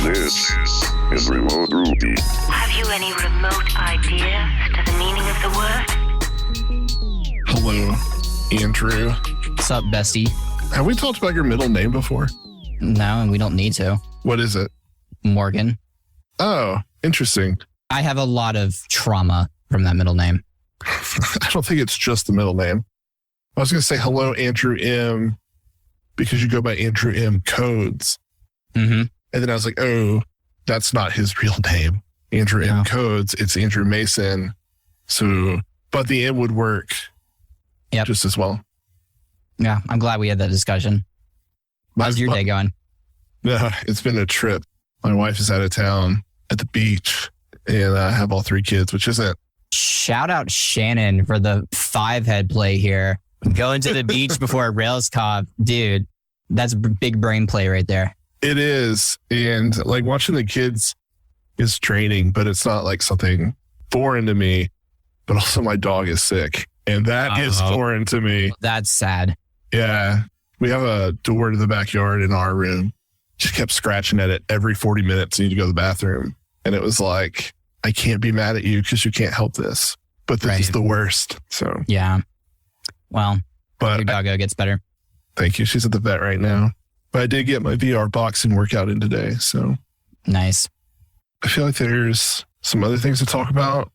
This is Remote Ruby. Have you any remote idea to the meaning of the word? Hello, Andrew. What's up, bestie? Have we talked about your middle name before? No, and we don't need to. What is it? Morgan. Oh, interesting. I have a lot of trauma from that middle name. I don't think it's just the middle name. I was going to say hello, Andrew M, because you go by Andrew M Codes. Mm-hmm. And then I was like, oh, that's not his real name. Andrew M Codes. It's Andrew Mason. So, but the M would work just as well. Yeah, I'm glad we had that discussion. How's your day going? Yeah, it's been a trip. My wife is out of town at the beach, and I have all 3 kids, which isn't. Shout out Shannon for the 5-head play here. Going to the beach before a Rails Conf. Dude, that's big brain play right there. It is. And like watching the kids is draining, but it's not like something foreign to me. But also my dog is sick, and that is foreign to me. That's sad. Yeah. We have a door to the backyard in our room. She kept scratching at it every 40 minutes. I need to go to the bathroom. And it was like, I can't be mad at you because you can't help this. But this is the worst. So yeah. Well, your doggo gets better. Thank you. She's at the vet right now. But I did get my VR boxing workout in today. So nice. I feel like there's some other things to talk about,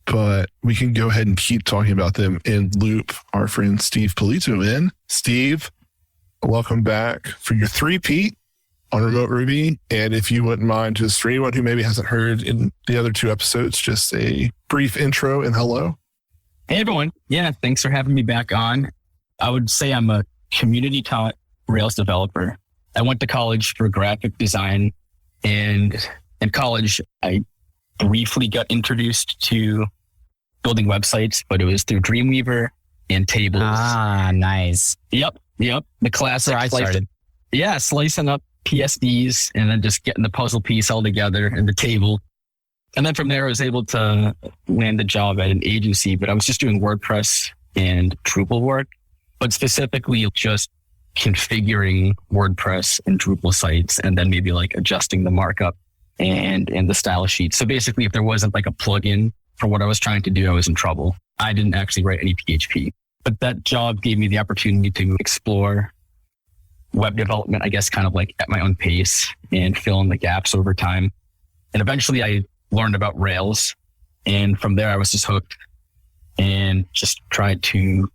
but we can go ahead and keep talking about them and loop our friend Steve Polito in. Steve, welcome back for your three-peat on Remote Ruby. And if you wouldn't mind, just for anyone who maybe hasn't heard in the other 2 episodes, just a brief intro and hello. Hey, everyone. Yeah, thanks for having me back on. I would say I'm a community taught Rails developer. I went to college for graphic design, and in college, I briefly got introduced to building websites, but it was through Dreamweaver and tables. Ah, nice. Yep. The classic. That's where I started. Yeah, slicing up PSDs and then just getting the puzzle piece all together in the table. And then from there, I was able to land a job at an agency, but I was just doing WordPress and Drupal work, but specifically just configuring WordPress and Drupal sites and then maybe like adjusting the markup and the style sheet. So basically, if there wasn't like a plugin for what I was trying to do, I was in trouble. I didn't actually write any PHP, but that job gave me the opportunity to explore web development, I guess, kind of like at my own pace and fill in the gaps over time. And eventually I learned about Rails. And from there, I was just hooked and just tried to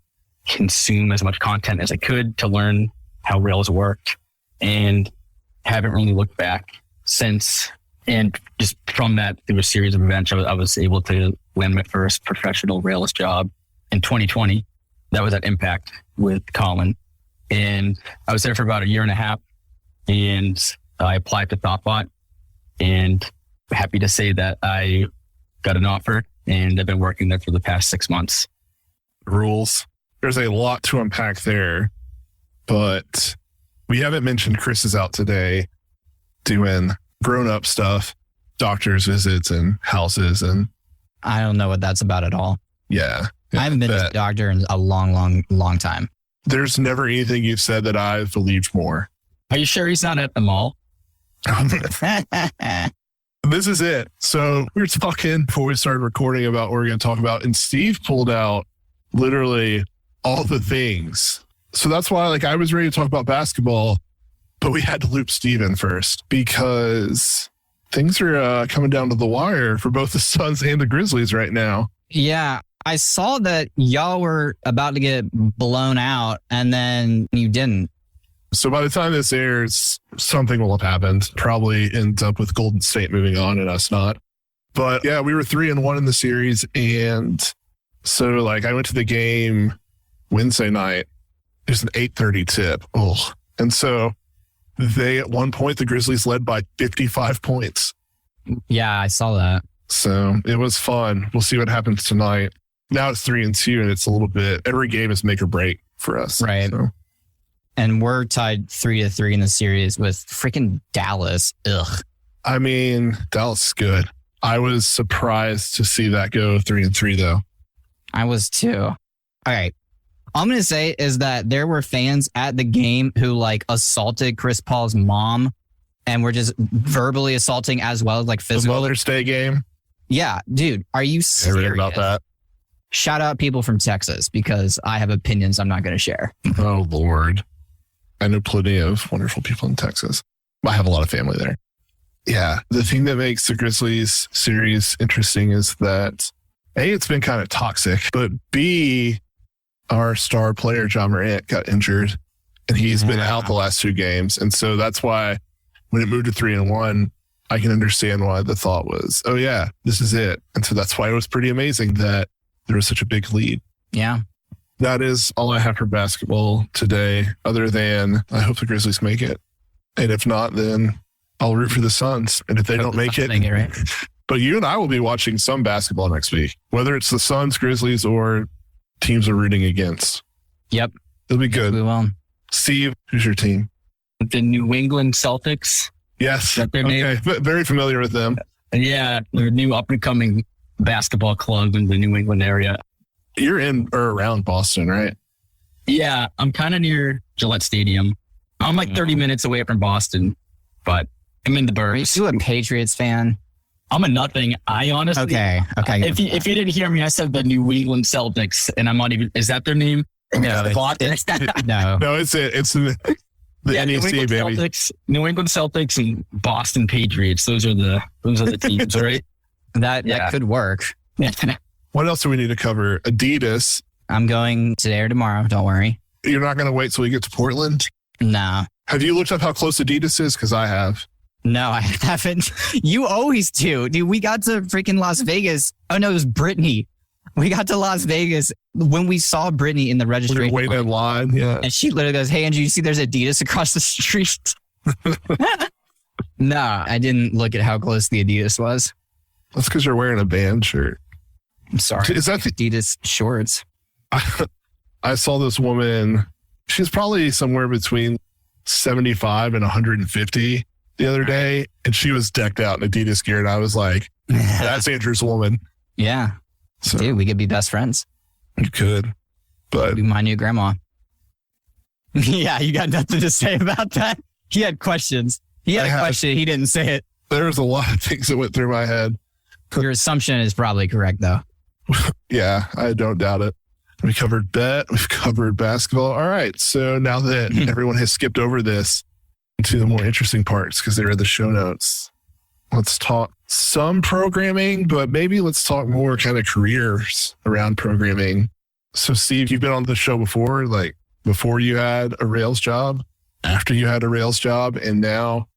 consume as much content as I could to learn how Rails worked, and haven't really looked back since. And just from that, through a series of events, I was able to land my first professional Rails job in 2020. That was at Impact with Colin. And I was there for about 1.5 years, and I applied to thoughtbot, and happy to say that I got an offer, and I've been working there for the past 6 months. Rules. There's a lot to unpack there, but we haven't mentioned Chris is out today doing grown-up stuff, doctor's visits and houses. And I don't know what that's about at all. Yeah. I haven't been to a doctor in a long time. There's never anything you've said that I've believed more. Are you sure he's not at the mall? This is it. So we were talking before we started recording about what we're going to talk about, and Steve pulled out literally all the things. So that's why I was ready to talk about basketball, but we had to loop Steve in first because things are coming down to the wire for both the Suns and the Grizzlies right now. Yeah. I saw that y'all were about to get blown out and then you didn't. So by the time this airs, something will have happened. Probably ends up with Golden State moving on and us not. But yeah, we were 3-1 in the series. And so I went to the game Wednesday night. There's an 8:30 tip. Oh, and so at one point, the Grizzlies led by 55 points. Yeah, I saw that. So it was fun. We'll see what happens tonight. Now it's 3-2, and it's a little bit, every game is make or break for us. Right. So. And we're tied 3-3 in the series with freaking Dallas. Ugh. I mean, Dallas is good. I was surprised to see that go 3-3 though. I was too. All right. All I'm going to say is that there were fans at the game who assaulted Chris Paul's mom and we're just verbally assaulting as well as like The physical. Mother's Day game. Yeah, dude, are you I serious? read about that. Shout out people from Texas because I have opinions I'm not going to share. Oh, Lord. I know plenty of wonderful people in Texas. I have a lot of family there. Yeah. The thing that makes the Grizzlies series interesting is that A, it's been kind of toxic, but B, our star player, John Morant, got injured and he's been out the last 2 games. And so that's why when it moved to 3-1, I can understand why the thought was, oh yeah, this is it. And so that's why it was pretty amazing that there was such a big lead. Yeah. That is all I have for basketball today, other than I hope the Grizzlies make it. And if not, then I'll root for the Suns. And if they don't make it, Right? but you and I will be watching some basketball next week, whether it's the Suns, Grizzlies, or teams we're rooting against. Yep. It'll be good. We will. Steve, who's your team? The New England Celtics. Yes. That their name? Okay. Very familiar with them. Yeah, they're a new up and coming basketball club in the New England area. You're in or around Boston, right? Yeah, I'm kind of near Gillette Stadium. I'm like 30 minutes away from Boston, but I'm in the Are you burbs. still a Patriots fan? I'm a nothing. I honestly, Okay. If you didn't hear me, I said the New England Celtics, and I'm not even. Is that their name? No, no. No, it's the Yeah, New NEC, England baby. Celtics, New England Celtics, and Boston Patriots. Those are the teams, right? That Yeah. could work. What else do we need to cover? Adidas. I'm going today or tomorrow. Don't worry. You're not going to wait till we get to Portland? No. Have you looked up how close Adidas is? Because I have. No, I haven't. You always do. Dude, we got to freaking Las Vegas. Oh, no, it was Brittany. We got to Las Vegas when we saw Brittany in the We're registration. waiting in line. Yeah. And she literally goes, hey, Andrew, you see there's Adidas across the street? No, I didn't look at how close the Adidas was. That's because you're wearing a band shirt. I'm sorry. Is that the, Adidas shorts? I saw this woman. She's probably somewhere between 75 and 150 the other day. And she was decked out in Adidas gear. And I was like, that's Andrew's woman. Yeah. So Dude, we could be best friends. you could. But Be my new grandma. Yeah, you got nothing to say about that? He had questions. He had I a have. question. He didn't say it. there's a lot of things that went through my head. Your assumption is probably correct, though. Yeah, I don't doubt it. We covered bet. We've covered basketball. All right. So now that everyone has skipped over this to the more interesting parts because they're in the show notes, let's talk some programming, but maybe let's talk more kind of careers around programming. So, Steve, you've been on the show before, like before you had a Rails job, after you had a Rails job, and now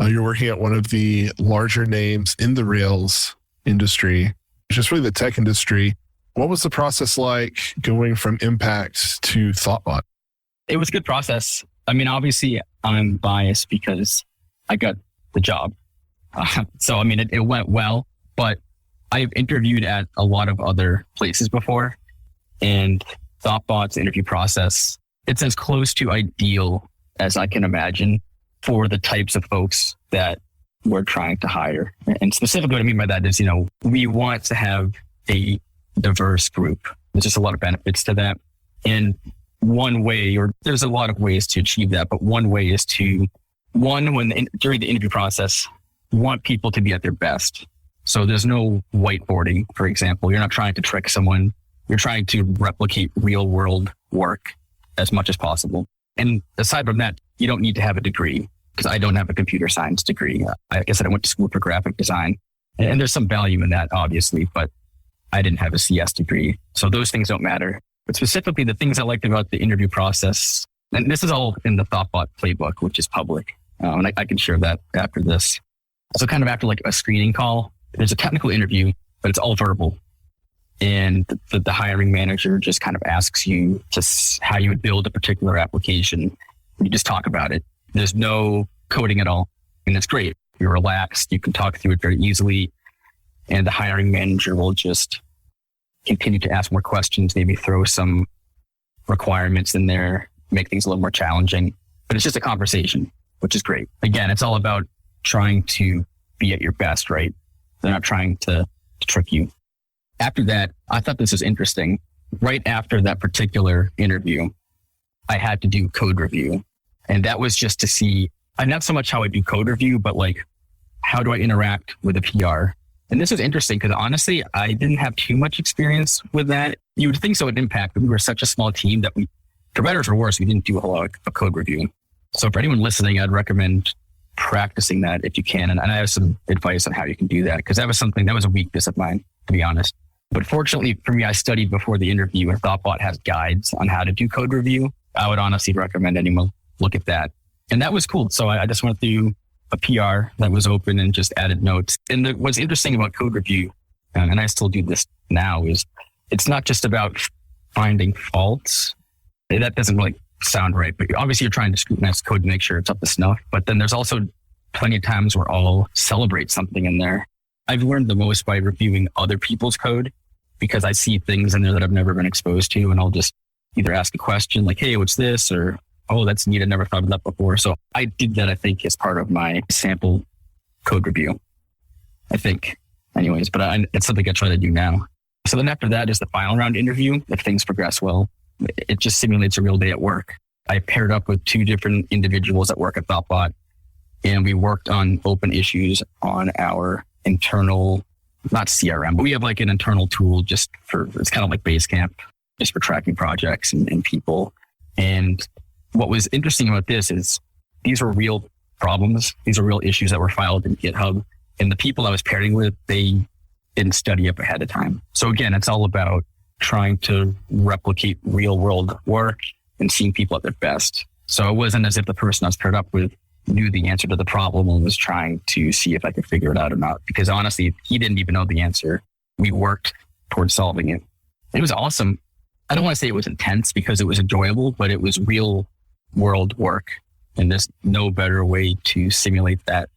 you're working at one of the larger names in the Rails industry, just really the tech industry. What was the process like going from Impact to thoughtbot? It was a good process. I mean, obviously, I'm biased because I got the job. So, I mean, it went well, but I've interviewed at a lot of other places before, and thoughtbot's interview process, it's as close to ideal as I can imagine for the types of folks that we're trying to hire. And specifically what I mean by that is, we want to have a diverse group. There's just a lot of benefits to that. And one way, or there's a lot of ways to achieve that, but one way is to, during the interview process, want people to be at their best. So there's no whiteboarding, for example. You're not trying to trick someone. You're trying to replicate real world work as much as possible. And aside from that, you don't need to have a degree, because I don't have a computer science degree. Like I said, I went to school for graphic design, and there's some value in that, obviously, but I didn't have a CS degree. So those things don't matter. But specifically, the things I liked about the interview process, and this is all in the thoughtbot playbook, which is public. And I can share that after this. So kind of after like a screening call, there's a technical interview, but it's all verbal. And the hiring manager just kind of asks you just how you would build a particular application. You just talk about it. There's no coding at all. And it's great. You're relaxed. You can talk through it very easily. And the hiring manager will just continue to ask more questions, maybe throw some requirements in there, make things a little more challenging. But it's just a conversation, which is great. Again, it's all about trying to be at your best, right? They're not trying to trick you. After that, I thought this was interesting. Right after that particular interview, I had to do code review. And that was just to see And not so much how I do code review, but like, how do I interact with a PR? And this is interesting because honestly, I didn't have too much experience with that. You would think so at Impact, but we were such a small team that we, for better or for worse, we didn't do a whole lot of code reviewing. So for anyone listening, I'd recommend practicing that if you can. And I have some advice on how you can do that because that was a weakness of mine, to be honest. But fortunately for me, I studied before the interview and thoughtbot has guides on how to do code review. I would honestly recommend anyone look at that. And that was cool. So I just went through a PR that was open and just added notes. And what's interesting about code review, and I still do this now, is it's not just about finding faults. That doesn't really sound right, but obviously you're trying to scrutinize code to make sure it's up to snuff. But then there's also plenty of times where I'll celebrate something in there. I've learned the most by reviewing other people's code because I see things in there that I've never been exposed to. And I'll just either ask a question like, hey, what's this? Or, oh, that's neat. I never thought of that before. So I did that, I think, as part of my sample code review, I think, anyways. But it's something I try to do now. So then after that is the final round interview. If things progress well, it just simulates a real day at work. I paired up with 2 different individuals that work at thoughtbot, and we worked on open issues on our internal, not CRM, but we have like an internal tool just for, it's kind of like Basecamp, just for tracking projects and people. And what was interesting about this is these were real problems. These are real issues that were filed in GitHub. And the people I was pairing with, they didn't study up ahead of time. So again, it's all about trying to replicate real world work and seeing people at their best. So it wasn't as if the person I was paired up with knew the answer to the problem and was trying to see if I could figure it out or not. Because honestly, he didn't even know the answer. We worked towards solving it. It was awesome. I don't want to say it was intense because it was enjoyable, but it was real world work. And there's no better way to simulate that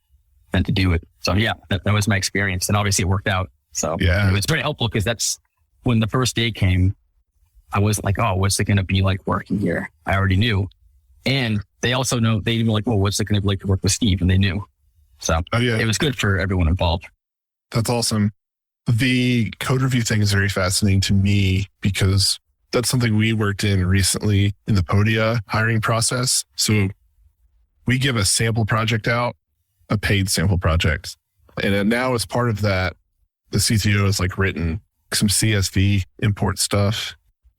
than to do it. So yeah, that was my experience. And obviously it worked out. So yeah, it was very helpful because that's when the first day came, I wasn't like, oh, what's it going to be like working here? I already knew. And they also know, they were like, well, what's it going to be like to work with Steve? And they knew. So it was good for everyone involved. That's awesome. The code review thing is very fascinating to me because that's something we worked in recently in the Podia hiring process. So we give a sample project out, a paid sample project. And then now as part of that, the CTO has like written some CSV import stuff.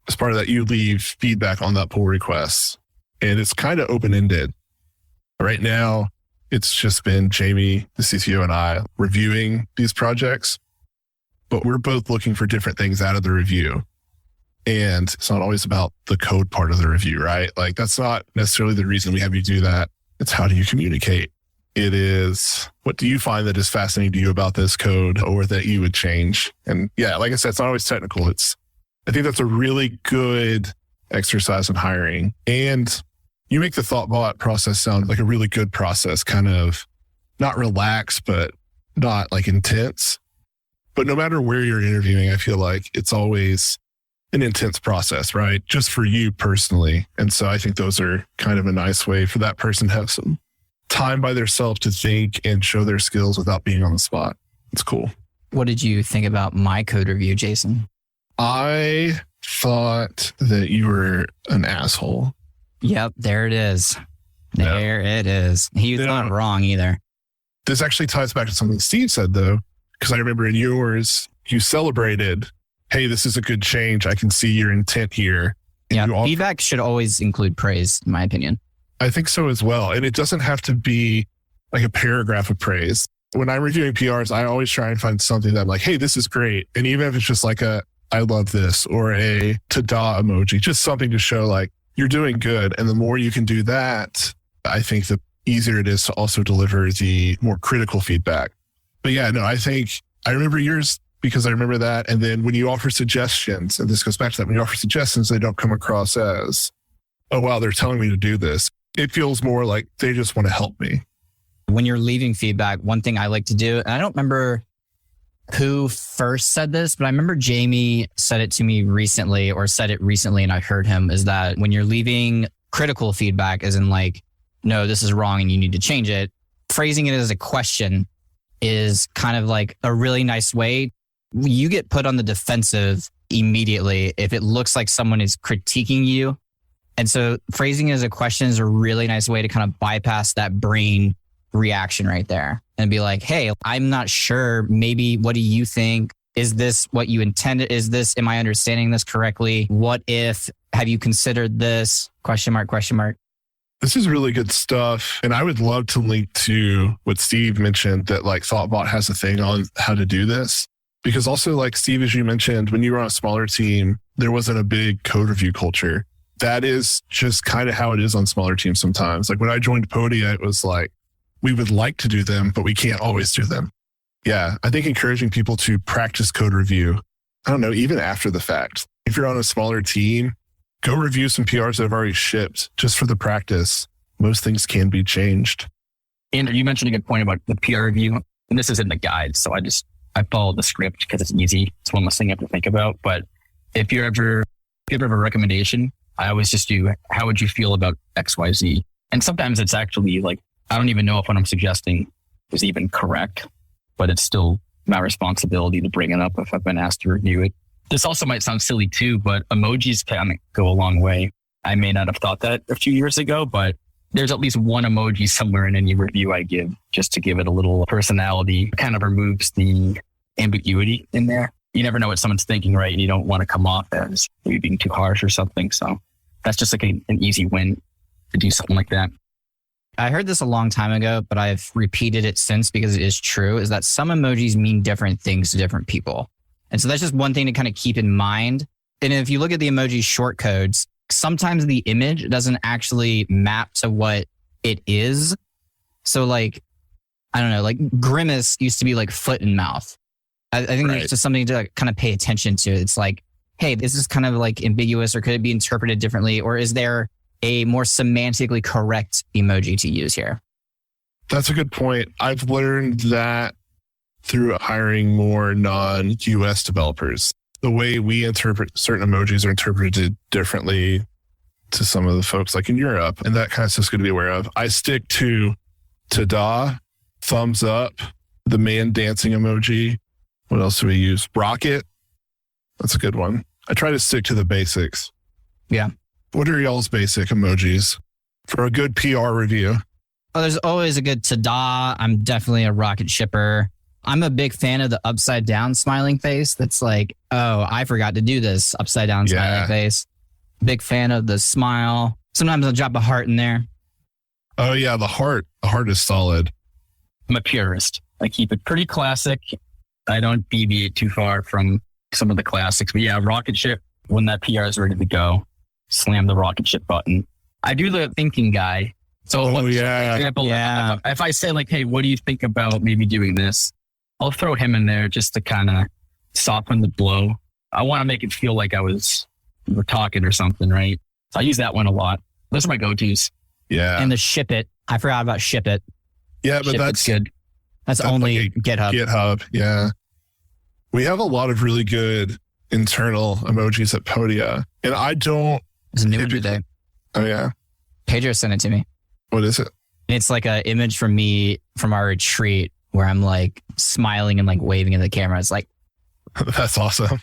As part of that, you leave feedback on that pull request. And it's kind of open-ended. Right now, it's just been Jamie, the CTO, and I reviewing these projects, but we're both looking for different things out of the review. And it's not always about the code part of the review, right? Like that's not necessarily the reason we have you do that. It's how do you communicate? It is, what do you find that is fascinating to you about this code or that you would change? And yeah, like I said, it's not always technical. I think that's a really good exercise in hiring. And you make the thoughtbot process sound like a really good process, kind of not relaxed, but not like intense. But no matter where you're interviewing, I feel like it's always an intense process, right? Just for you personally. And so I think those are kind of a nice way for that person to have some time by themselves to think and show their skills without being on the spot. It's cool. What did you think about my code review, Jason? I thought that you were an asshole. Yep, there it is. There it is. He was not wrong either. This actually ties back to something Steve said, though, because I remember in yours, you celebrated, hey, this is a good change. I can see your intent here. Yeah, feedback should always include praise, in my opinion. I think so as well. And it doesn't have to be like a paragraph of praise. When I'm reviewing PRs, I always try and find something that I'm like, hey, this is great. And even if it's just like I love this or a ta-da emoji, just something to show like, you're doing good. And the more you can do that, I think the easier it is to also deliver the more critical feedback. But yeah, no, I think I remember yours because I remember that. And then when you offer suggestions, and this goes back to that, when you offer suggestions, they don't come across as, oh, wow, they're telling me to do this. It feels more like they just want to help me. When you're leaving feedback, one thing I like to do, and I don't remember who first said this, but I remember Jamie said it to me recently or said it recently and I heard him, is that when you're leaving critical feedback as in like, no, this is wrong and you need to change it, phrasing it as a question is kind of like a really nice way. You get put on the defensive immediately if it looks like someone is critiquing you And so phrasing it as a question is a really nice way to kind of bypass that brain reaction right there and be like, hey, I'm not sure. Maybe what do you think? Is this what you intended? Am I understanding this correctly? What if, have you considered this? Question mark, question mark. This is really good stuff. And I would love to link to what Steve mentioned, that like thoughtbot has a thing on how to do this. Because also, like Steve, as you mentioned, when you were on a smaller team, there wasn't a big code review culture. That is just kind of how it is on smaller teams sometimes. Like when I joined Podia, it was like, we would like to do them, but we can't always do them. Yeah, I think encouraging people to practice code review, I don't know, even after the fact. If you're on a smaller team, go review some PRs that have already shipped just for the practice. Most things can be changed. Andrew, you mentioned a good point about the PR review. And this is in the guide, so I follow the script because it's easy. It's one less thing you have to think about. But if you ever have a recommendation, I always just do, how would you feel about XYZ? And sometimes it's actually like, I don't even know if what I'm suggesting is even correct, but it's still my responsibility to bring it up if I've been asked to review it. This also might sound silly too, but emojis can go a long way. I may not have thought that a few years ago, but there's at least one emoji somewhere in any review I give just to give it a little personality. It kind of removes the ambiguity in there. You never know what someone's thinking, right? And you don't want to come off as maybe being too harsh or something. So that's just like an easy win to do something like that. I heard this a long time ago, but I've repeated it since because it is true, is that some emojis mean different things to different people. And so that's just one thing to kind of keep in mind. And if you look at the emoji shortcodes, sometimes the image doesn't actually map to what it is. So like, I don't know, like grimace used to be like foot and mouth. I think Right. there's just something to kind of pay attention to. It's like, hey, this is kind of like ambiguous, or could it be interpreted differently? Or is there a more semantically correct emoji to use here? That's a good point. I've learned that through hiring more non-US developers. The way we interpret certain emojis are interpreted differently to some of the folks like in Europe. And that kind of stuff's good to be aware of. I stick to ta-da, thumbs up, the man dancing emoji. What else do we use? Rocket. That's a good one. I try to stick to the basics. Yeah. What are y'all's basic emojis for a good PR review? Oh, there's always a good ta-da. I'm definitely a rocket shipper. I'm a big fan of the upside down smiling face. That's like, oh, I forgot to do this upside down smiling face. Big fan of the smile. Sometimes I'll drop a heart in there. Oh yeah, the heart. The heart is solid. I'm a purist. I keep it pretty classic. I don't deviate too far from some of the classics. But yeah, rocket ship, when that PR is ready to go, slam the rocket ship button. I do the thinking guy. So Oh, for yeah. example, Yeah. if I say like, hey, what do you think about maybe doing this? I'll throw him in there just to kind of soften the blow. I want to make it feel like we're talking or something, right? So I use that one a lot. Those are my go-tos. Yeah. And the ship it. I forgot about ship it. Yeah, but Ship that's it's good. That's That's only like GitHub. GitHub. Yeah. We have a lot of really good internal emojis at Podia. And I don't, There's a new one today. oh yeah. Pedro sent it to me. What is it? It's like an image from me from our retreat where I'm like smiling and like waving at the camera. It's like, That's awesome.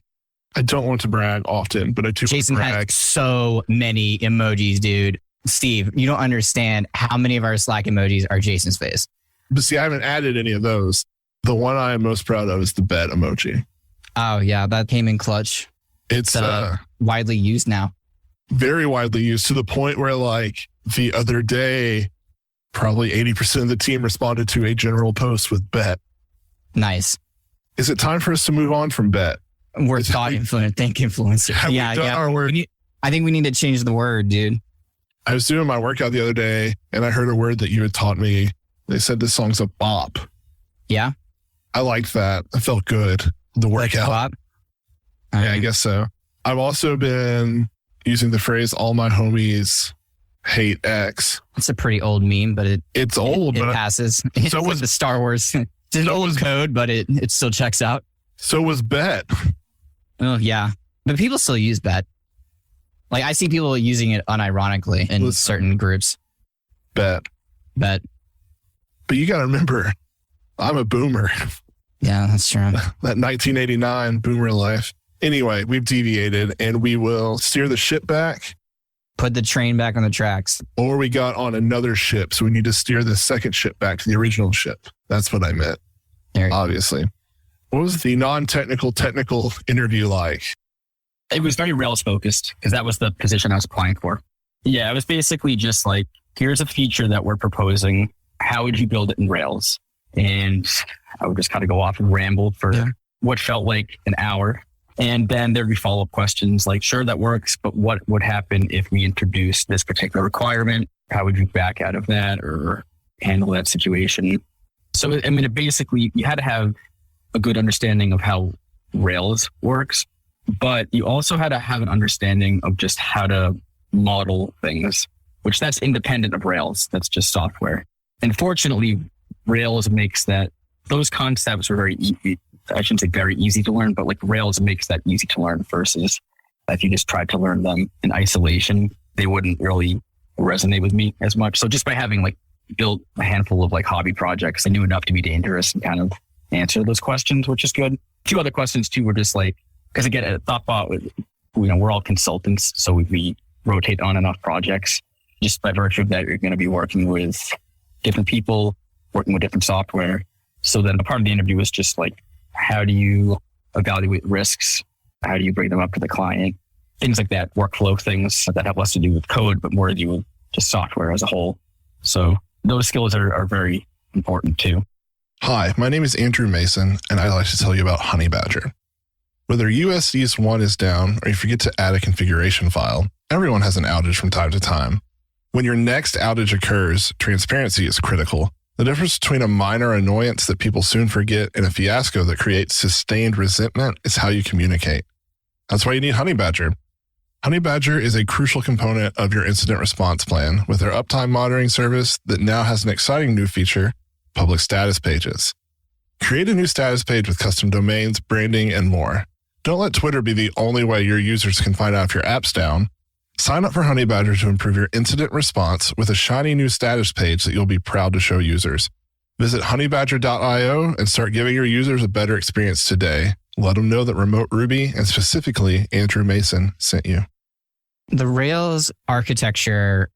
I don't want to brag often, but I do Jason want to brag. has so many emojis, dude. Steve, you don't understand how many of our Slack emojis are Jason's face. But see, I haven't added any of those. The one I am most proud of is the bet emoji. Oh yeah, that came in clutch. It's It's widely used now. very widely used to the point where like the other day, probably 80% of the team responded to a general post with bet. Nice. Is it time for us to move on from bet? We're Is thought we- influencer, think influencer. Have we Yeah, done yeah. our work? I think we need to change the word, dude. I was doing my workout the other day and I heard a word that you had taught me. They said this song's a bop. Yeah. I liked that. I felt good. The workout. Bop. Yeah, I guess so. I've also been using the phrase all my homies hate X. It's a pretty old meme, but It's old, it but passes. It's So like was- the Star Wars. It's an so old was- code, but it still checks out. so was bet. Oh yeah, but people still use bet. Like I see people using it unironically in Listen. certain groups. Bet. Bet. But you got to remember, I'm a boomer. Yeah, that's true. That 1989 boomer life. Anyway, we've deviated and we will steer the ship back Put the train back on the tracks. Or we got on another ship, so we need to steer the second ship back to the original ship. That's what I meant, obviously. What was the non-technical, technical interview like? It was very Rails focused because that was the position I was applying for. Yeah, it was basically just like, here's a feature that we're proposing. How would you build it in Rails? And I would just kind of go off and ramble for what felt like an hour. And then there'd be follow-up questions like, sure, that works, but what would happen if we introduced this particular requirement? How would you back out of that or handle that situation? So, I mean, it basically, you had to have a good understanding of how Rails works, but you also had to have an understanding of just how to model things, which that's independent of Rails. That's just software. And fortunately, Rails makes those concepts were very easy. I shouldn't say very easy to learn, but like Rails makes that easy to learn versus if you just tried to learn them in isolation, they wouldn't really resonate with me as much. So just by having like built a handful of like hobby projects, I knew enough to be dangerous and kind of answer those questions, which is good. A few other questions too were just like, because again, at thoughtbot, we're all consultants. So we rotate on and off projects. Just by virtue of that, you're going to be working with different people, working with different software. So then a part of the interview was just like, how do you evaluate risks? How do you bring them up to the client? Things like that, workflow things that have less to do with code, but more to do with just software as a whole. So those skills are very important too. Hi, my name is Andrew Mason, and I'd like to tell you about Honeybadger. Whether US East 1 is down or you forget to add a configuration file, everyone has an outage from time to time. When your next outage occurs, transparency is critical. The difference between a minor annoyance that people soon forget and a fiasco that creates sustained resentment is how you communicate. That's why you need Honeybadger. Honeybadger is a crucial component of your incident response plan with their uptime monitoring service that now has an exciting new feature, public status pages. Create a new status page with custom domains, branding, and more. Don't let Twitter be the only way your users can find out if your app's down. Sign up for Honeybadger to improve your incident response with a shiny new status page that you'll be proud to show users. Visit honeybadger.io and start giving your users a better experience today. Let them know that Remote Ruby and specifically Andrew Mason sent you. The Rails architecture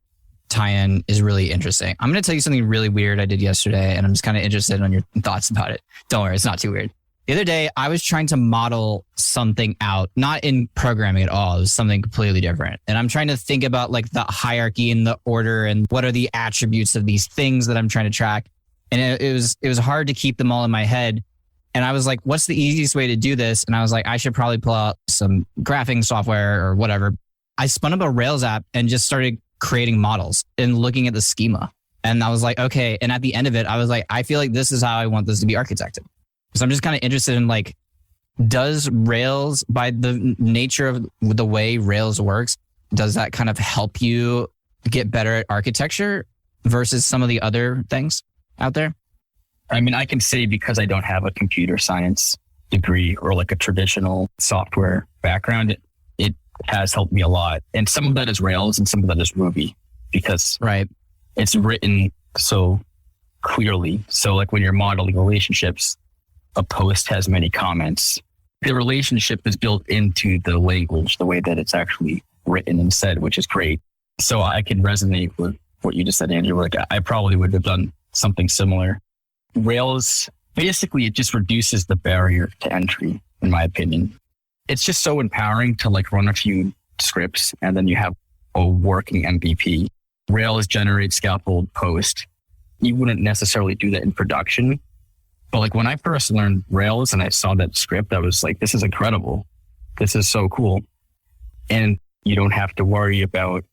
tie-in is really interesting. I'm going to tell you something really weird I did yesterday, and I'm just kind of interested on your thoughts about it. Don't worry, it's not too weird. The other day, I was trying to model something out, not in programming at all. It was something completely different. And I'm trying to think about like the hierarchy and the order and what are the attributes of these things that I'm trying to track. And it was hard to keep them all in my head. And I was like, what's the easiest way to do this? And I was like, I should probably pull out some graphing software or whatever. I spun up a Rails app and just started creating models and looking at the schema. And I was like, okay. And at the end of it, I was like, I feel like this is how I want this to be architected. So I'm just kind of interested in like, does Rails, by the nature of the way Rails works, does that kind of help you get better at architecture versus some of the other things out there? I mean, I can say because I don't have a computer science degree or like a traditional software background, it has helped me a lot. And some of that is Rails and some of that is Ruby because it's written so clearly. So like when you're modeling relationships, a post has many comments. The relationship is built into the language, the way that it's actually written and said, which is great. So I can resonate with what you just said, Andrew. Like I probably would have done something similar. Rails, basically, it just reduces the barrier to entry, in my opinion. It's just so empowering to like run a few scripts and then you have a working MVP. Rails generates scaffold post. You wouldn't necessarily do that in production. But like when I first learned Rails and I saw that script, I was like, this is incredible. This is so cool. And you don't have to worry about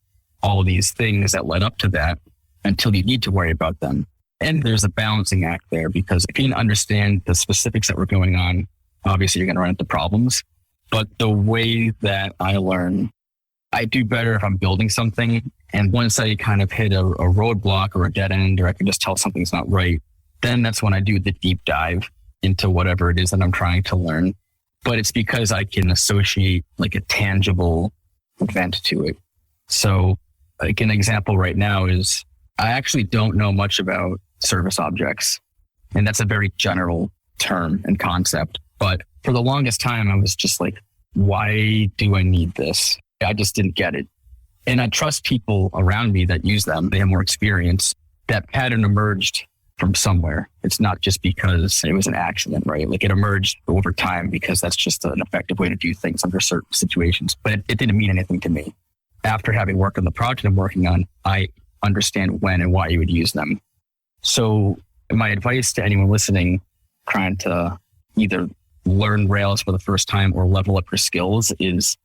all these things that led up to that until you need to worry about them. And there's a balancing act there because if you didn't understand the specifics that were going on, obviously you're going to run into problems. But the way that I learn, I do better if I'm building something. And once I kind of hit a roadblock or a dead end, or I can just tell something's not right, then that's when I do the deep dive into whatever it is that I'm trying to learn. But it's because I can associate like a tangible event to it. So like an example right now is I actually don't know much about service objects. And that's a very general term and concept. But for the longest time, I was just like, why do I need this? I just didn't get it. And I trust people around me that use them. They have more experience. That pattern emerged from somewhere. It's not just because it was an accident, right? Like it emerged over time because that's just an effective way to do things under certain situations. But it didn't mean anything to me. After having worked on the project I'm working on, I understand when and why you would use them. So my advice to anyone listening, trying to either learn Rails for the first time or level up your skills, is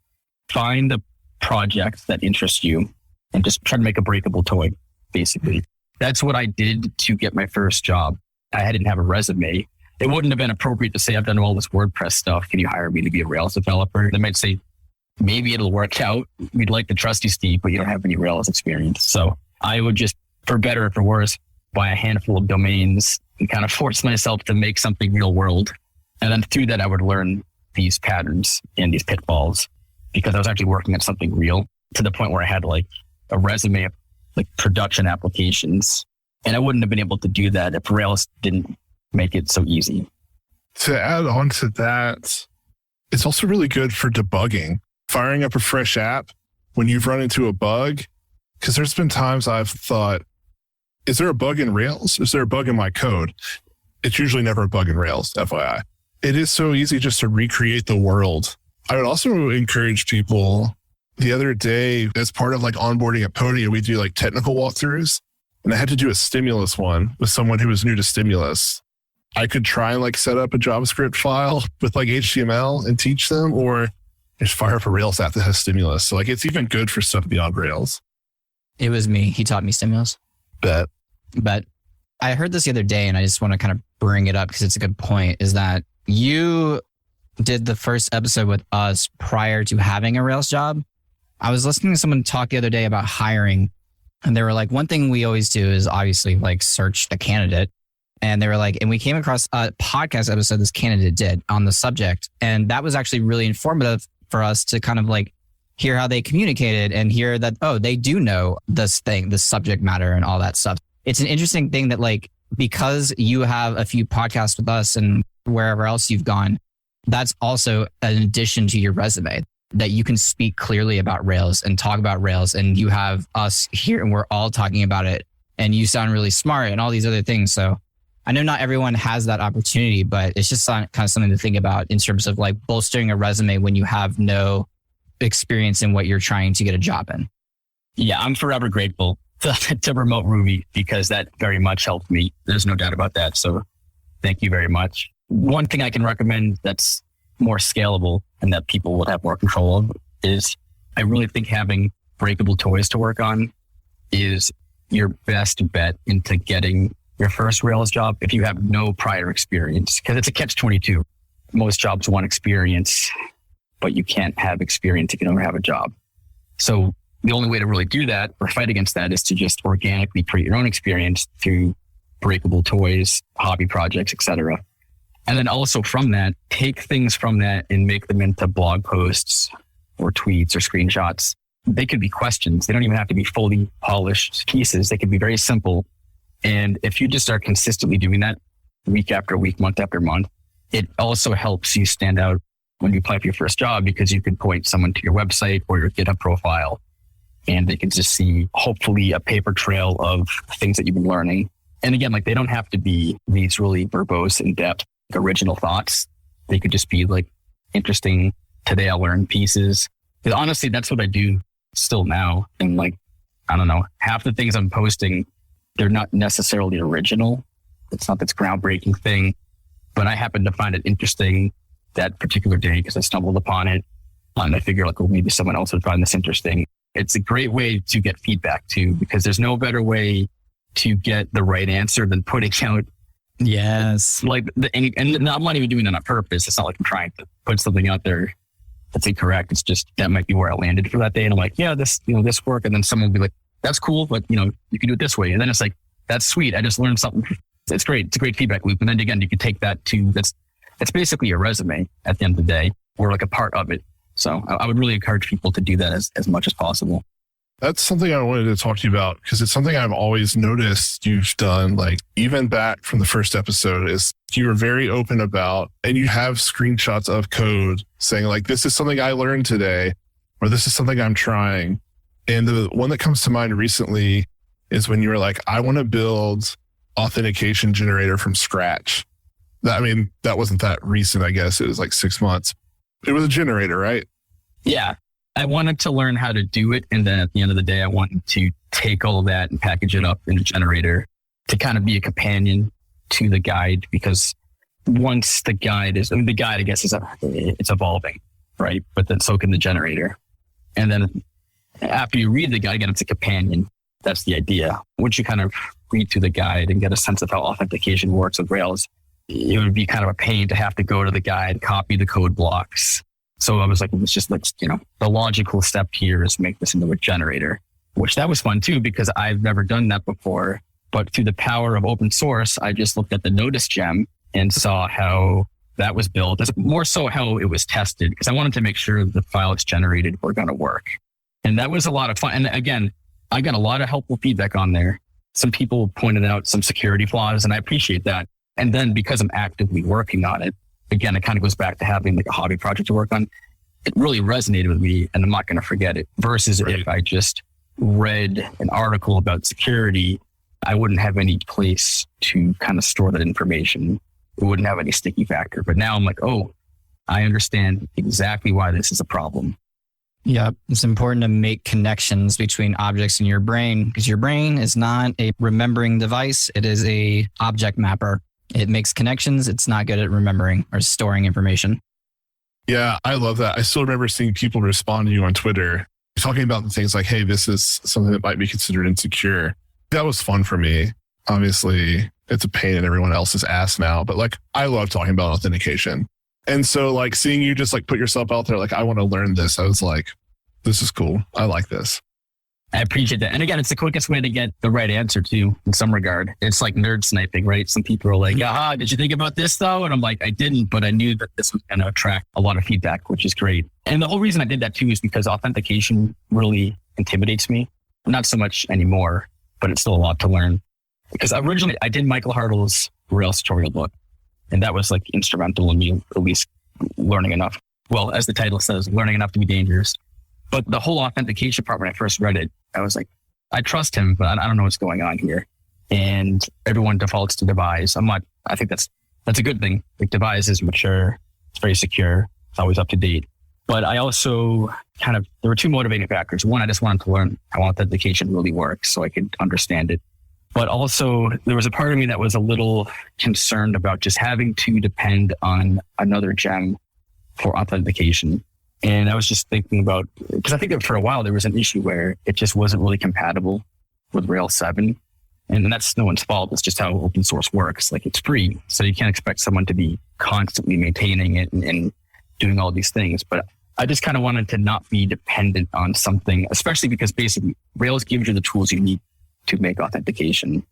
find a project that interests you and just try to make a breakable toy, basically. That's what I did to get my first job. I didn't have a resume. It wouldn't have been appropriate to say, I've done all this WordPress stuff. Can you hire me to be a Rails developer? They might say, maybe it'll work out. We'd like to trust you, Steve, but you don't have any Rails experience. So I would just, for better or for worse, buy a handful of domains and kind of force myself to make something real world. And then through that, I would learn these patterns and these pitfalls because I was actually working on something real to the point where I had like a resume of like production applications. And I wouldn't have been able to do that if Rails didn't make it so easy. To add on to that, it's also really good for debugging. Firing up a fresh app when you've run into a bug, because there's been times I've thought, is there a bug in Rails? Is there a bug in my code? It's usually never a bug in Rails, FYI. It is so easy just to recreate the world. I would also encourage people. The other day, as part of like onboarding at Podia, we do like technical walkthroughs, and I had to do a stimulus one with someone who was new to stimulus. I could try and like set up a JavaScript file with like HTML and teach them, or just fire up a Rails app that has stimulus. So like it's even good for stuff beyond Rails. It was me. He taught me stimulus. Bet. But I heard this the other day, and I just want to kind of bring it up because it's a good point, is that you did the first episode with us prior to having a Rails job. I was listening to someone talk the other day about hiring, and they were like, one thing we always do is obviously like search a candidate. And they were like, and we came across a podcast episode this candidate did on the subject. And that was actually really informative for us to kind of like hear how they communicated and hear that, oh, they do know this thing, the subject matter and all that stuff. It's an interesting thing that like, because you have a few podcasts with us and wherever else you've gone, that's also an addition to your resume, that you can speak clearly about Rails and talk about Rails, and you have us here and we're all talking about it, and you sound really smart and all these other things. So I know not everyone has that opportunity, but it's just kind of something to think about in terms of like bolstering a resume when you have no experience in what you're trying to get a job in. Yeah, I'm forever grateful to Remote Ruby because that very much helped me. There's no doubt about that. So thank you very much. One thing I can recommend that's more scalable and that people will have more control of is I really think having breakable toys to work on is your best bet into getting your first Rails job if you have no prior experience, because it's a catch-22. Most jobs want experience, but you can't have experience if you don't have a job. So the only way to really do that or fight against that is to just organically create your own experience through breakable toys, hobby projects, etc. And then also from that, take things from that and make them into blog posts or tweets or screenshots. They could be questions. They don't even have to be fully polished pieces. They could be very simple. And if you just are consistently doing that week after week, month after month, it also helps you stand out when you apply for your first job, because you can point someone to your website or your GitHub profile and they can just see hopefully a paper trail of things that you've been learning. And again, like they don't have to be these really verbose, in-depth, original thoughts. They could just be like interesting, today I learned pieces. Because honestly, that's what I do still now. And like, I don't know, half the things I'm posting, they're not necessarily original. It's not this groundbreaking thing, but I happen to find it interesting that particular day because I stumbled upon it. And I figure like, well, maybe someone else would find this interesting. It's a great way to get feedback too, because there's no better way to get the right answer than putting out. Yes. Like, and I'm not even doing that on purpose. It's not like I'm trying to put something out there that's incorrect. It's just, that might be where I landed for that day. And I'm like, yeah, this work. And then someone will be like, that's cool, but you can do it this way. And then it's like, that's sweet. I just learned something. It's great. It's a great feedback loop. And then again, you can take that to, that's basically a resume at the end of the day, or like a part of it. So I would really encourage people to do that as much as possible. That's something I wanted to talk to you about, because it's something I've always noticed you've done, like even back from the first episode, is you were very open about, and you have screenshots of code saying like, this is something I learned today, or this is something I'm trying. And the one that comes to mind recently is when you were like, I want to build authentication generator from scratch. That wasn't that recent, I guess. It was like 6 months. It was a generator, right? Yeah. I wanted to learn how to do it. And then at the end of the day, I wanted to take all of that and package it up in a generator to kind of be a companion to the guide. Because once the guide the guide, I guess, it's evolving, right? But then so can the generator. And then after you read the guide, again, it's a companion. That's the idea. Once you kind of read through the guide and get a sense of how authentication works with Rails, it would be kind of a pain to have to go to the guide, copy the code blocks. So I was like, it's just like, the logical step here is make this into a generator, which that was fun too, because I've never done that before. But through the power of open source, I just looked at the Notice gem and saw how that was built. It's more so how it was tested, because I wanted to make sure the files generated were going to work. And that was a lot of fun. And again, I got a lot of helpful feedback on there. Some people pointed out some security flaws, and I appreciate that. And then because I'm actively working on it, again, it kind of goes back to having like a hobby project to work on. It really resonated with me, and I'm not going to forget it. Versus if I just read an article about security, I wouldn't have any place to kind of store that information. It wouldn't have any sticky factor. But now I'm like, oh, I understand exactly why this is a problem. Yeah, it's important to make connections between objects in your brain, because your brain is not a remembering device. It is a object mapper. It makes connections. It's not good at remembering or storing information. Yeah, I love that. I still remember seeing people respond to you on Twitter talking about things like, hey, this is something that might be considered insecure. That was fun for me. Obviously, it's a pain in everyone else's ass now, but like, I love talking about authentication. And so like seeing you just like put yourself out there, like, I want to learn this. I was like, this is cool. I like this. I appreciate that. And again, it's the quickest way to get the right answer too, in some regard. It's like nerd sniping, right? Some people are like, aha, did you think about this though? And I'm like, I didn't, but I knew that this was going to attract a lot of feedback, which is great. And the whole reason I did that too is because authentication really intimidates me. Not so much anymore, but it's still a lot to learn. Because originally I did Michael Hartle's Rails tutorial book, and that was like instrumental in me at least learning enough. Well, as the title says, learning enough to be dangerous. But the whole authentication part, when I first read it, I was like, I trust him, but I don't know what's going on here. And everyone defaults to Devise. I think that's a good thing. Like Devise is mature, it's very secure, it's always up to date. But I also there were two motivating factors. One, I just wanted to learn how authentication really works so I could understand it. But also there was a part of me that was a little concerned about just having to depend on another gem for authentication. And I was just thinking about, because I think that for a while there was an issue where it just wasn't really compatible with Rails 7. And that's no one's fault. It's just how open source works. Like, it's free. So you can't expect someone to be constantly maintaining it and doing all these things. But I just kind of wanted to not be dependent on something, especially because basically Rails gives you the tools you need to make authentication.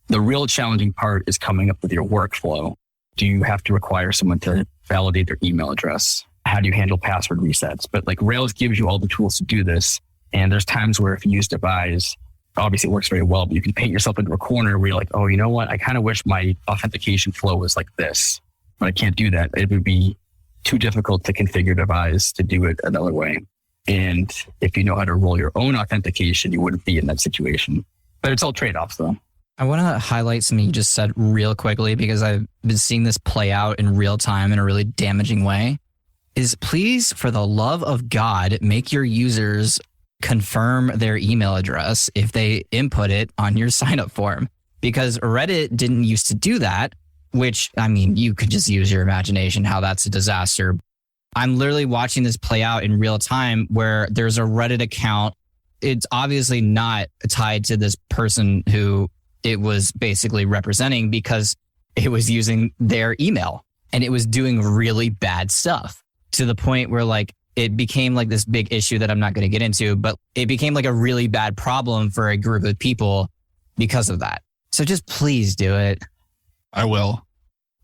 The real challenging part is coming up with your workflow. Do you have to require someone to validate their email address? How do you handle password resets? But like, Rails gives you all the tools to do this. And there's times where if you use Devise, obviously it works very well, but you can paint yourself into a corner where you're like, oh, you know what? I kind of wish my authentication flow was like this, but I can't do that. It would be too difficult to configure Devise to do it another way. And if you know how to roll your own authentication, you wouldn't be in that situation. But it's all trade-offs though. I want to highlight something you just said real quickly, because I've been seeing this play out in real time in a really damaging way. Is please, for the love of God, make your users confirm their email address if they input it on your signup form. Because Reddit didn't used to do that, which, I mean, you could just use your imagination how that's a disaster. I'm literally watching this play out in real time where there's a Reddit account. It's obviously not tied to this person who it was basically representing, because it was using their email and it was doing really bad stuff. To the point where like it became like this big issue that I'm not going to get into, but it became like a really bad problem for a group of people because of that. So just please do it. I will.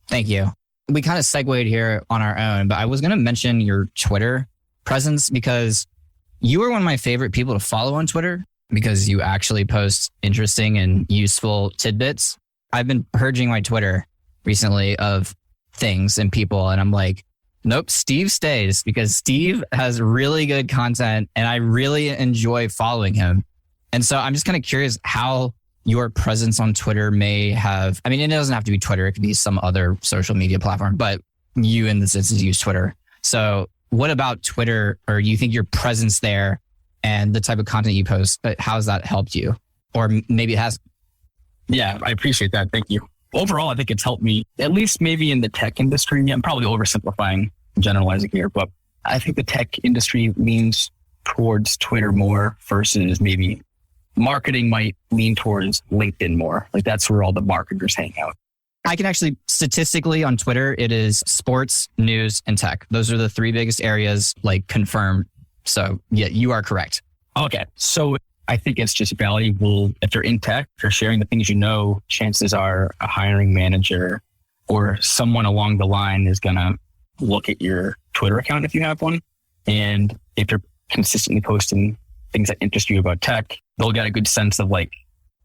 Thank you. We kind of segued here on our own, but I was going to mention your Twitter presence, because you are one of my favorite people to follow on Twitter, because you actually post interesting and useful tidbits. I've been purging my Twitter recently of things and people, and I'm like, Nope. Steve stays because Steve has really good content and I really enjoy following him. And so I'm just kind of curious how your presence on Twitter may have, I mean, it doesn't have to be Twitter. It could be some other social media platform, but you in this instance use Twitter. So what about Twitter, or you think your presence there and the type of content you post, how has that helped you? Or maybe it has. Yeah, I appreciate that. Thank you. Overall, I think it's helped me, at least maybe in the tech industry. I'm probably oversimplifying, generalizing here, but I think the tech industry leans towards Twitter more versus maybe marketing might lean towards LinkedIn more. Like that's where all the marketers hang out. I can actually, statistically on Twitter, it is sports, news, and tech. Those are the three biggest areas, like confirmed. So yeah, you are correct. Okay. So I think it's just valuable if you're in tech, if you're sharing the things you know, chances are a hiring manager or someone along the line is going to look at your Twitter account if you have one. And if you're consistently posting things that interest you about tech, they'll get a good sense of like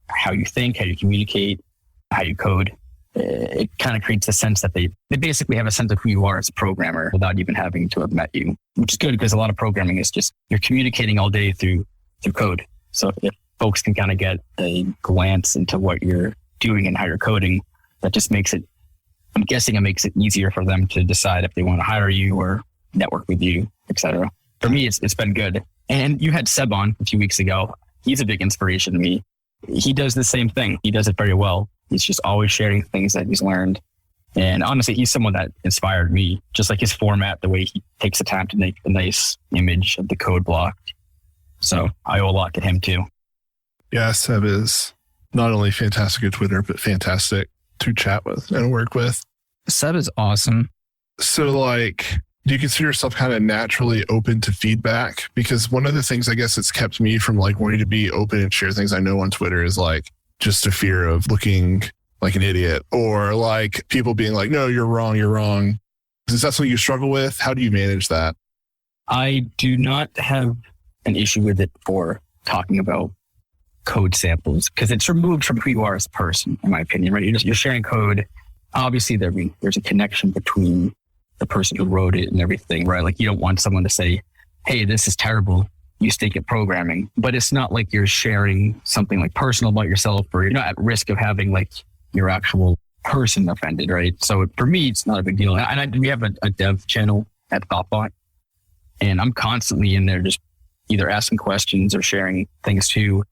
how you think, how you communicate, how you code. It kind of creates a sense that they basically have a sense of who you are as a programmer without even having to have met you, which is good because a lot of programming is just you're communicating all day through code. So if folks can kind of get a glance into what you're doing and how you're coding, that just makes it, I'm guessing it makes it easier for them to decide if they want to hire you or network with you, etc. For me, it's been good. And you had Seb on a few weeks ago. He's a big inspiration to me. He does the same thing. He does it very well. He's just always sharing things that he's learned. And honestly, he's someone that inspired me, just like his format, the way he takes the time to make a nice image of the code block. So I owe a lot to him too. Yeah, Seb is not only fantastic at Twitter, but fantastic to chat with and work with. Seb is awesome. So like, do you consider yourself kind of naturally open to feedback? Because one of the things I guess that's kept me from like wanting to be open and share things I know on Twitter is like just a fear of looking like an idiot or like people being like, no, you're wrong, you're wrong. Is that something you struggle with? How do you manage that? I do not have an issue with it for talking about code samples because it's removed from who you are as a person, in my opinion, right? You're sharing code. Obviously, there's a connection between the person who wrote it and everything, right? Like you don't want someone to say, hey, this is terrible. You stink at programming, but it's not like you're sharing something like personal about yourself or you're not at risk of having like your actual person offended, right? So for me, it's not a big deal. And we have a dev channel at thoughtbot and I'm constantly in there just either asking questions or sharing things too.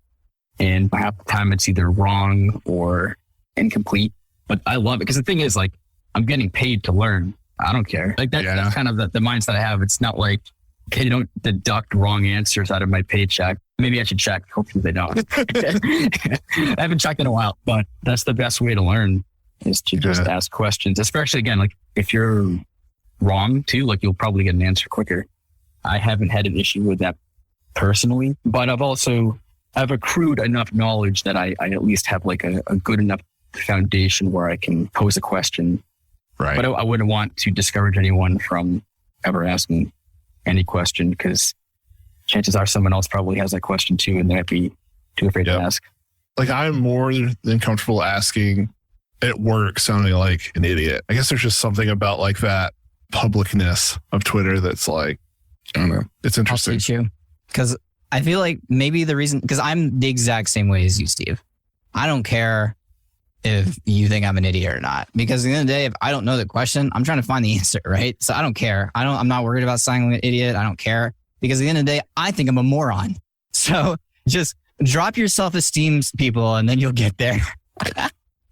And half the time it's either wrong or incomplete, but I love it because the thing is like, I'm getting paid to learn. I don't care. Like that's kind of the mindset I have. It's not like, okay, you don't deduct wrong answers out of my paycheck. Maybe I should check. Hopefully they don't. I haven't checked in a while, but that's the best way to learn is to just ask questions, especially again, like if you're wrong too, like you'll probably get an answer quicker. I haven't had an issue with that personally, but I've accrued enough knowledge that I at least have like a good enough foundation where I can pose a question. Right. But I wouldn't want to discourage anyone from ever asking any question because chances are someone else probably has that question too and they might be too afraid to ask. Like I'm more than comfortable asking at work sounding like an idiot. I guess there's just something about like that publicness of Twitter that's like, I don't know. It's interesting. Because I feel like maybe the reason, because I'm the exact same way as you, Steve. I don't care if you think I'm an idiot or not, because at the end of the day, if I don't know the question, I'm trying to find the answer, right? So I don't care. I'm not worried about sounding like an idiot. I don't care because at the end of the day, I think I'm a moron. So just drop your self-esteem, people, and then you'll get there.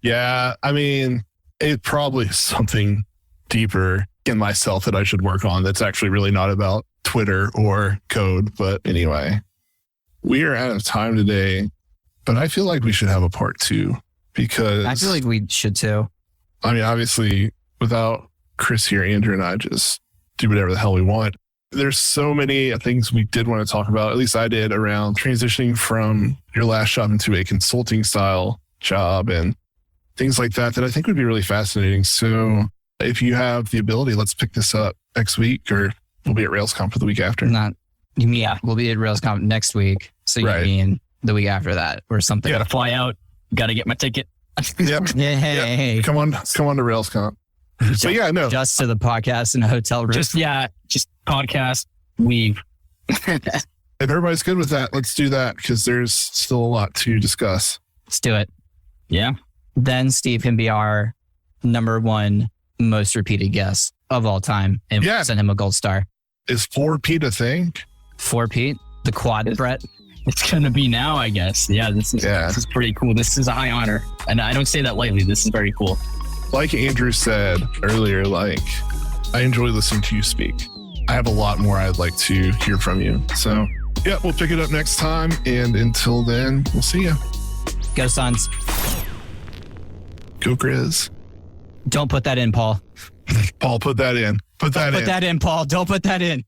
Yeah. I mean, it probably is something deeper in myself that I should work on. That's actually really not about Twitter or code. But anyway, we are out of time today, but I feel like we should have a part 2 because I feel like we should too. I mean, obviously without Chris here, Andrew and I just do whatever the hell we want. There's so many things we did want to talk about, at least I did, around transitioning from your last job into a consulting style job and things like that I think would be really fascinating. So if you have the ability, let's pick this up next week, or we'll be at RailsConf for the week after. We'll be at RailsConf next week. So you mean the week after that or something? Got to fly out. Got to get my ticket. Yep. Hey. Come on to RailsConf. So yeah, no. Just to the podcast in a hotel room. Just podcast, leave. If everybody's good with that, let's do that because there's still a lot to discuss. Let's do it. Yeah. Then Steve can be our number one most repeated guest of all time. And Yeah. send him a gold star. Is 4-peat a thing? 4-peat, the quad threat. It's going to be now, I guess. Yeah, this is pretty cool. This is a high honor. And I don't say that lightly. This is very cool. Like Andrew said earlier, like, I enjoy listening to you speak. I have a lot more I'd like to hear from you. So yeah, we'll pick it up next time. And until then, we'll see you. Go Suns. Go Grizz. Don't put that in, Paul. Paul, put that in. Put that in. Put that in, Paul. Don't put that in.